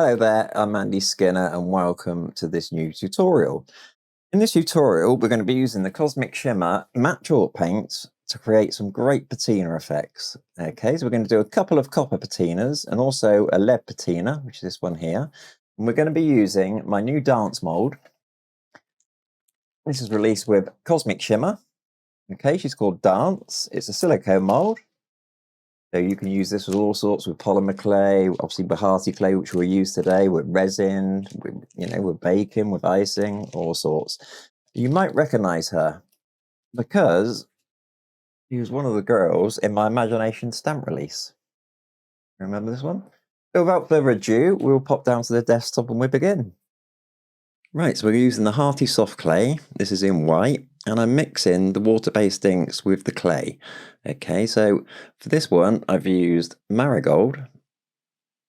Hello there, I'm Andy Skinner and welcome to this new tutorial. In this tutorial, we're going to be using the Cosmic Shimmer matte chalk paints to create some great patina effects. Okay, so we're going to do a couple of copper patinas and also a lead patina, which is this one here. And we're going to be using my new dance mould. This is released with Cosmic Shimmer. Okay, she's called Dance. It's a silicone mould. So you can use this with all sorts, with polymer clay, obviously Bahati clay, which we'll use today, with resin, with baking, with icing, all sorts. You might recognize her because she was one of the girls in my Imagination stamp release. Remember this one? So without further ado, we'll pop down to the desktop and we begin. Right, so we're using the Hearty soft clay. This is in white, and I'm mixing the water-based inks with the clay. Okay, so for this one, I've used Marigold,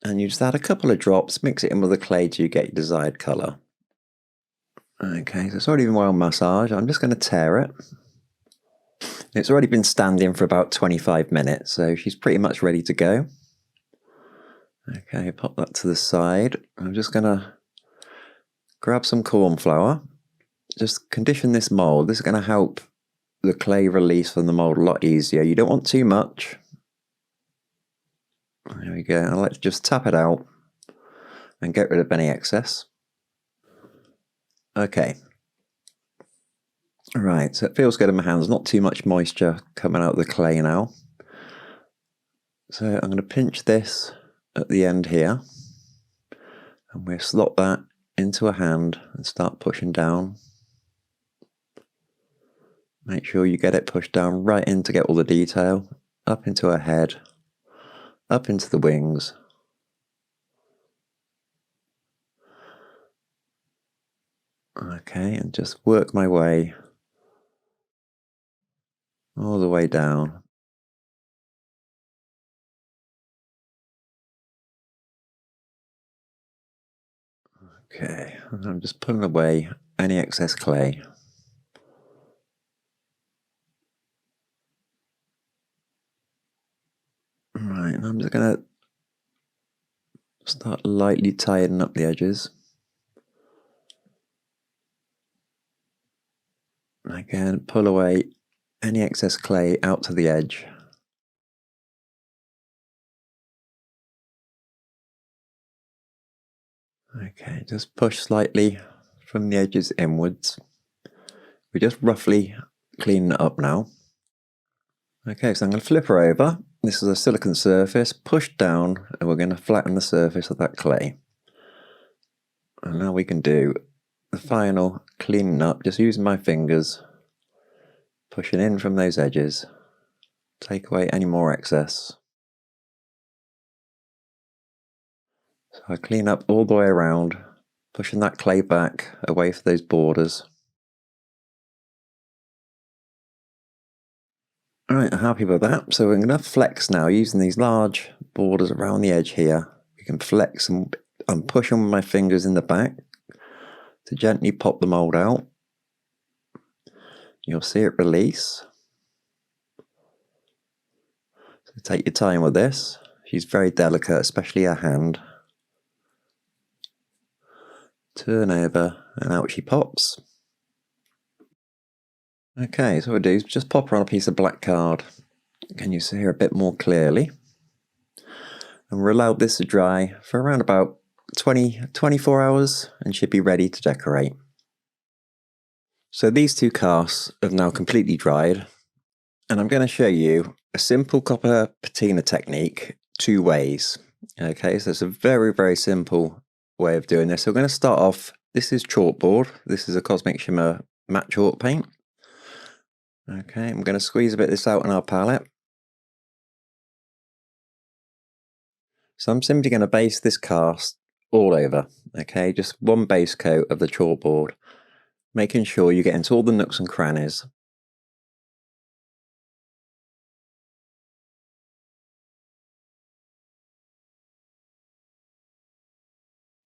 and you just add a couple of drops, mix it in with the clay till you get your desired colour. Okay, so it's already been well massaged. I'm just going to tear it. It's already been standing for about 25 minutes, so she's pretty much ready to go. Okay, pop that to the side. I'm just going to grab some corn flour. Just condition this mould. This is going to help the clay release from the mould a lot easier. You don't want too much. There we go. I'll just tap it out and get rid of any excess. Okay. Right, so it feels good in my hands. Not too much moisture coming out of the clay now. So I'm going to pinch this at the end here, and we'll slot that into a hand and start pushing down. Make sure you get it pushed down right in to get all the detail, up into her head, up into the wings. Okay, and just work my way all the way down. Okay, and I'm just pulling away any excess clay. Right, and I'm just going to start lightly tightening up the edges. Again, pull away any excess clay out to the edge. Okay, just push slightly from the edges inwards. We're just roughly cleaning it up now. Okay, so I'm going to flip her over. This is a silicone surface, push down, and we're going to flatten the surface of that clay. And now we can do the final cleaning up, just using my fingers, pushing in from those edges, take away any more excess. So I clean up all the way around, pushing that clay back away from those borders. Alright, I'm happy with that. So we're going to flex now using these large borders around the edge here. We can flex and I'm pushing with my fingers in the back to gently pop the mould out. You'll see it release. So take your time with this. She's very delicate, especially her hand. Turn over and out she pops. Okay, so what we'll do is just pop her on a piece of black card. Can you see her a bit more clearly? And we'll allow this to dry for around about 24 hours and should be ready to decorate. So these two casts have now completely dried, and I'm going to show you a simple copper patina technique 2 ways. Okay, so it's a very, very simple way of doing this. So we're going to start off, this is chalkboard, this is a Cosmic Shimmer matte chalk paint. Okay, I'm going to squeeze a bit of this out on our palette. So I'm simply going to base this cast all over, okay, just one base coat of the chalkboard, making sure you get into all the nooks and crannies.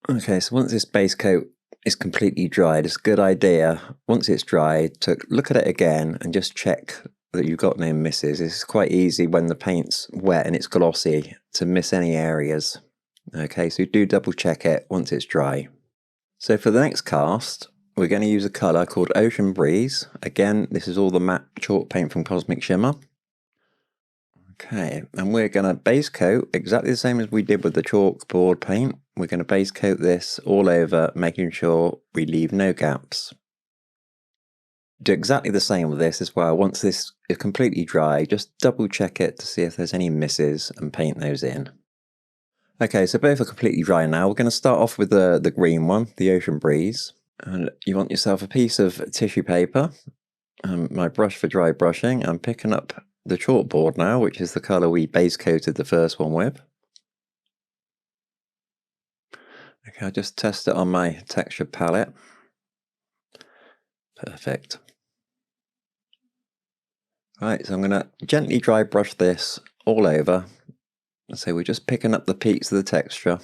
Okay, so once this base coat is completely dried, it's a good idea, once it's dried, to look at it again and just check that you've got no misses. It's quite easy when the paint's wet and it's glossy to miss any areas. Okay, so do double check it once it's dry. So for the next cast, we're going to use a colour called Ocean Breeze. Again, this is all the matte chalk paint from Cosmic Shimmer. Okay, and we're going to base coat exactly the same as we did with the chalkboard paint. We're going to base coat this all over, making sure we leave no gaps. Do exactly the same with this as well. Once this is completely dry, just double check it to see if there's any misses and paint those in. Okay, so both are completely dry now. We're going to start off with the green one, the Ocean Breeze. And you want yourself a piece of tissue paper. My brush for dry brushing. I'm picking up the chalkboard now, which is the colour we base coated the first one with. Okay, I'll just test it on my texture palette. Perfect. Right, so I'm going to gently dry brush this all over. So we're just picking up the peaks of the texture.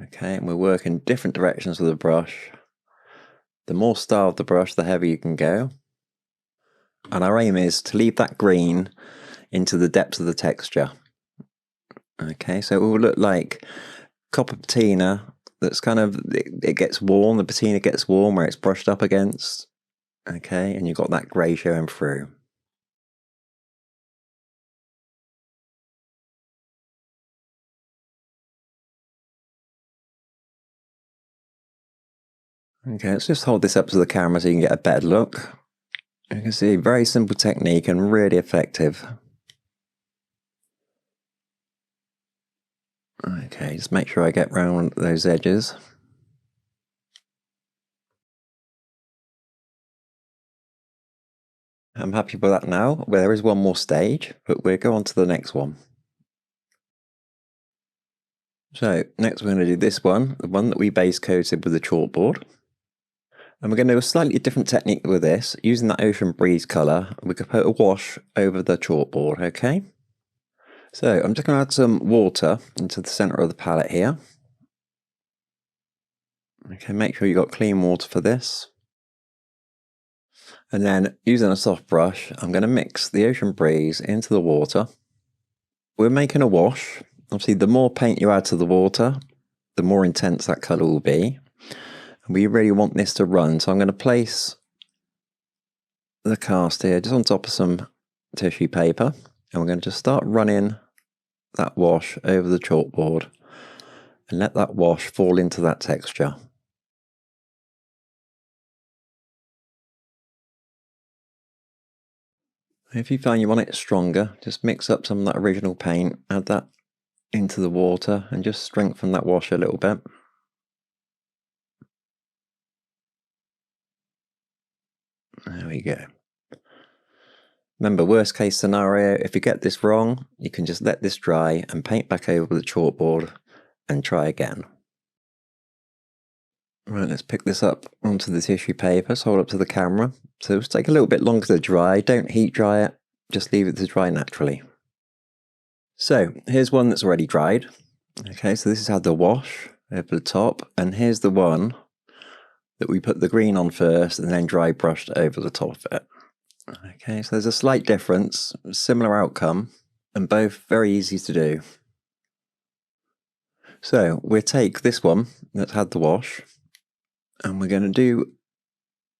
Okay, and we're working different directions with the brush. The more style of the brush, the heavier you can go. And our aim is to leave that green into the depths of the texture. Okay, so it will look like copper patina that's kind of, it gets warm, the patina gets warm where it's brushed up against. Okay, and you've got that grey showing through. Okay, let's just hold this up to the camera so you can get a better look. You can see, very simple technique and really effective. Okay, just make sure I get round those edges. I'm happy with that now. Well, there is one more stage, but we'll go on to the next one. So next we're going to do this one, the one that we base coated with the chalkboard. And we're going to do a slightly different technique with this. Using that Ocean Breeze colour, we could put a wash over the chalkboard, okay? So I'm just going to add some water into the centre of the palette here. Okay, make sure you've got clean water for this. And then using a soft brush, I'm going to mix the Ocean Breeze into the water. We're making a wash. Obviously, the more paint you add to the water, the more intense that colour will be. And we really want this to run, so I'm going to place the cast here just on top of some tissue paper. And we're going to just start running that wash over the chalkboard and let that wash fall into that texture. If you find you want it stronger, just mix up some of that original paint, add that into the water and just strengthen that wash a little bit. There we go. Remember, worst case scenario, if you get this wrong, you can just let this dry and paint back over the chalkboard and try again. Right, let's pick this up onto the tissue paper, so hold up to the camera. So it'll take a little bit longer to dry, don't heat dry it, just leave it to dry naturally. So here's one that's already dried. Okay, so this has had the wash over the top, and here's the one that we put the green on first and then dry brushed over the top of it. Okay, so there's a slight difference, similar outcome, and both very easy to do. So we'll take this one that's had the wash, and we're going to do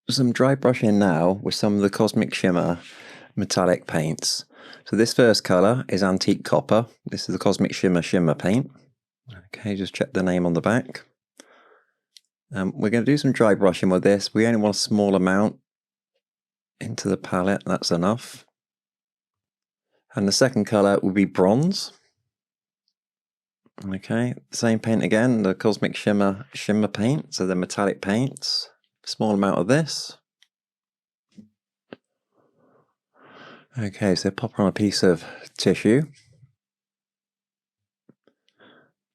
some dry brushing now with some of the Cosmic Shimmer metallic paints. So this first colour is Antique Copper. This is the Cosmic Shimmer paint. Okay, just check the name on the back. We're going to do some dry brushing with this. We only want a small amount into the palette, that's enough. And the second colour will be Bronze. Okay, same paint again, the Cosmic Shimmer paint, so the metallic paints. Small amount of this. Okay, so pop on a piece of tissue.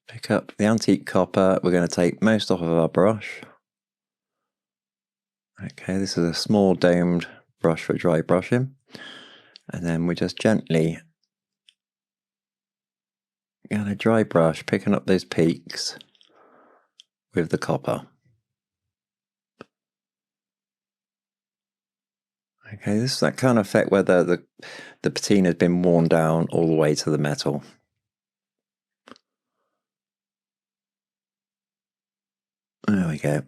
Pick up the Antique Copper. We're going to take most off of our brush. Okay, this is a small domed brush for dry brushing. And then we just gently going to dry brush, picking up those peaks with the copper. Okay, this is that kind of effect where the patina has been worn down all the way to the metal. There we go.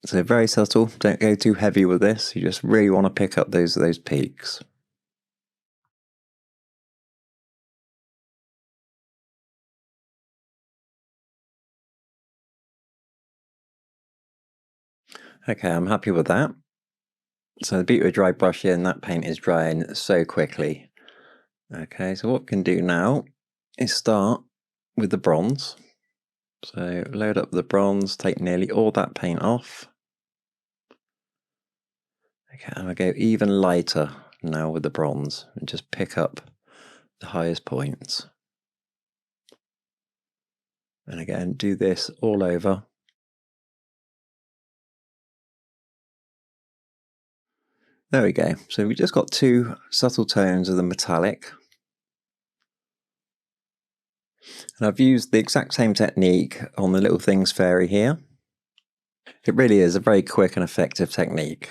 So very subtle, don't go too heavy with this, you just really want to pick up those peaks. Okay, I'm happy with that. So the beauty of dry brushing, that paint is drying so quickly. Okay, so what we can do now is start with the bronze. So load up the bronze, take nearly all that paint off. Okay, and I go even lighter now with the bronze and just pick up the highest points. And again, do this all over. There we go. So we just got two subtle tones of the metallic. And I've used the exact same technique on the Little Things Fairy here. It really is a very quick and effective technique.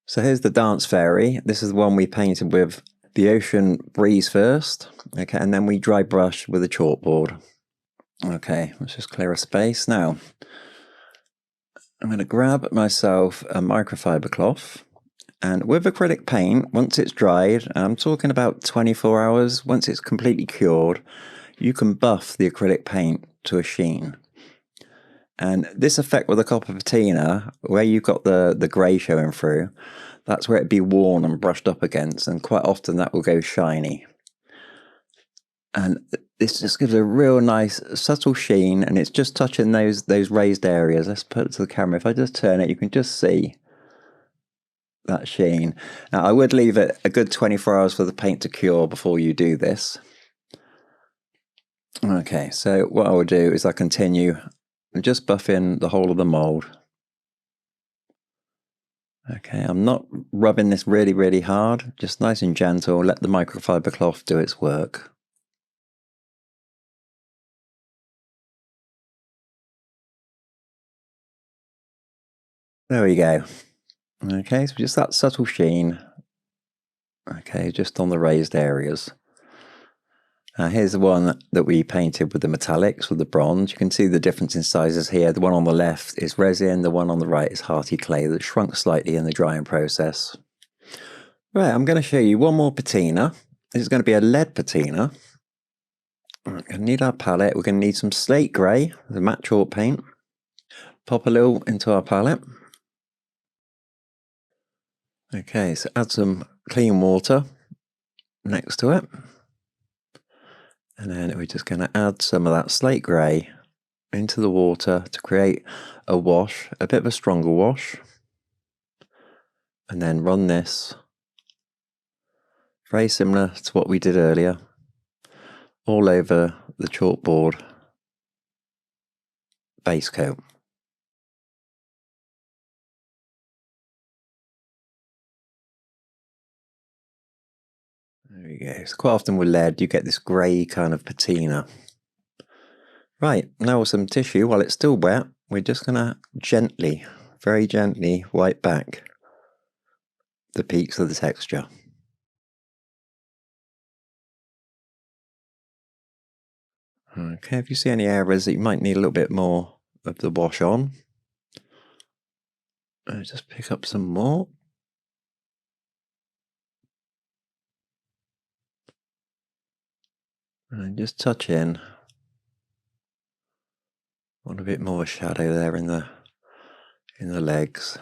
So here's the Dance Fairy. This is the one we painted with the ocean breeze first. Okay, and then we dry brush with a chalkboard. Okay, let's just clear a space. Now, I'm going to grab myself a microfiber cloth, and with acrylic paint, once it's dried, I'm talking about 24 hours, once it's completely cured, you can buff the acrylic paint to a sheen. And this effect with the copper patina, where you've got the grey showing through, that's where it'd be worn and brushed up against, and quite often that will go shiny. And this just gives a real nice subtle sheen, and it's just touching those raised areas. Let's put it to the camera. If I just turn it, you can just see that sheen. Now I would leave it a good 24 hours for the paint to cure before you do this. Okay, so what I will do is I continue just buffing the whole of the mould. Okay, I'm not rubbing this really hard, just nice and gentle. Let the microfiber cloth do its work. There we go. Okay, so just that subtle sheen. Okay, just on the raised areas. Here's the one that we painted with the metallics, with the bronze. You can see the difference in sizes here. The one on the left is resin, the one on the right is hearty clay that shrunk slightly in the drying process. Right, I'm going to show you one more patina. This is going to be a lead patina. We're going to need our palette. We're going to need some slate grey, the matte chalk paint. Pop a little into our palette. Okay, so add some clean water next to it. And then we're just going to add some of that slate grey into the water to create a wash, a bit of a stronger wash. And then run this, very similar to what we did earlier, all over the chalkboard base coat. There we go. So quite often with lead you get this grey kind of patina. Right, now with some tissue, while it's still wet, we're just going to gently, very gently wipe back the peaks of the texture. Okay, if you see any areas that you might need a little bit more of the wash on, just pick up some more. And just touch in. Want a bit more shadow there in the legs.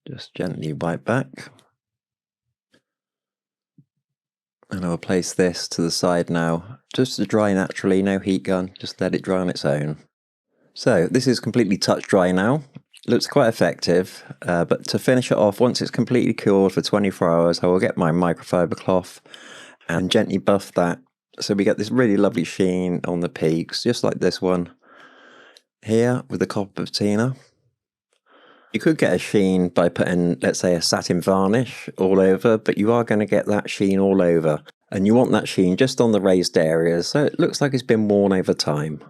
Just gently wipe back. And I'll place this to the side now, just to dry naturally, no heat gun, just let it dry on its own. So this is completely touch dry now. Looks quite effective, but to finish it off, once it's completely cured for 24 hours, I will get my microfiber cloth and gently buff that. So we get this really lovely sheen on the peaks, just like this one here with the copper patina. You could get a sheen by putting, let's say, a satin varnish all over, but you are going to get that sheen all over. And you want that sheen just on the raised areas, so it looks like it's been worn over time.